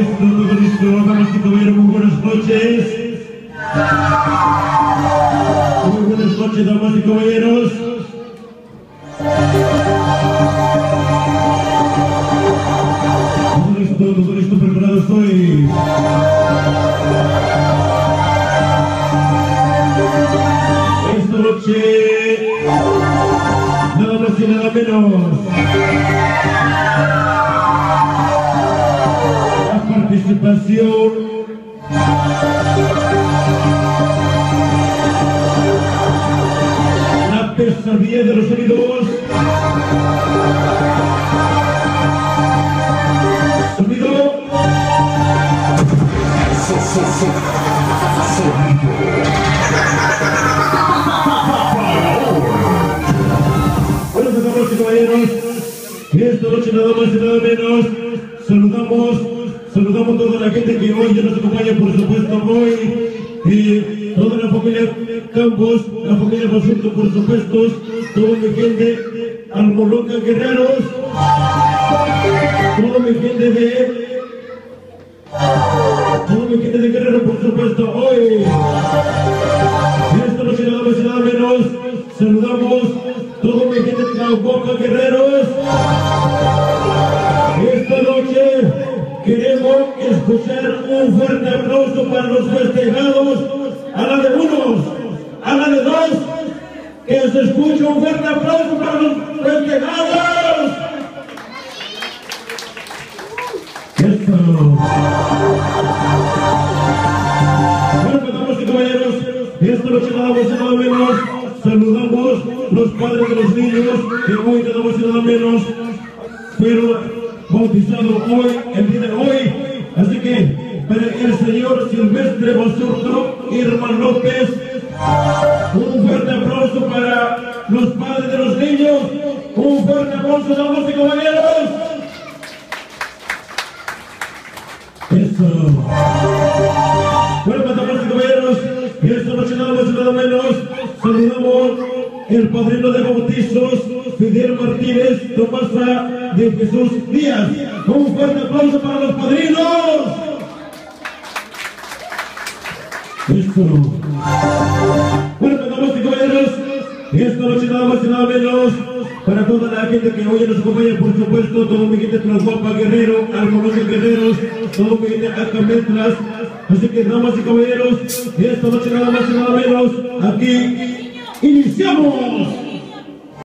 listo, damas y caballeros, muy buenas noches. Muy buenas noches, damas y caballeros. Todo listo, preparado estoy. Esta noche, nada más y nada menos. La participación la pesadilla de los sonidos. Sonido. Bueno, pues damas y caballeros, esta noche nada más y nada menos saludamos a toda la gente que hoy ya nos acompaña, por supuesto, hoy, toda la familia Campos, la familia Basurto, por supuesto, toda mi gente Almoloca Guerreros, toda mi gente de Guerrero, por supuesto, hoy. Esta noche nada más y nada menos saludamos toda mi gente de Nauboca Guerreros. Esta noche queremos escuchar un fuerte aplauso para los festejados, a la de unos, a la de dos, que se escuche un fuerte aplauso para los festejados. Eso. Bueno, pues damas y caballeros, esta noche nada más y nada menos saludamos los padres de los niños que hoy nada más y nada menos fueron bautizados hoy, el día de hoy. Así que para el señor Silvestre Basurto, Irma López, un fuerte aplauso para los padres de los niños, un fuerte aplauso, damas y caballeros. Eso. Bueno, pues damas y caballeros, esta noche nada más y nada menos saludamos el padrino de bautizos, Fidel Martínez Tomasa de Jesús Díaz. Un fuerte aplauso para los padrinos. Esto. Bueno, pues damas y caballeros, esta noche nada más y nada menos para toda la gente que hoy nos acompaña, por supuesto, todo mi gente de Tlahuapa Guerrero, Almoloca Guerreros, todo mi gente de Acametlas. Así que damas y caballeros, esta noche nada más y nada menos, aquí iniciamos.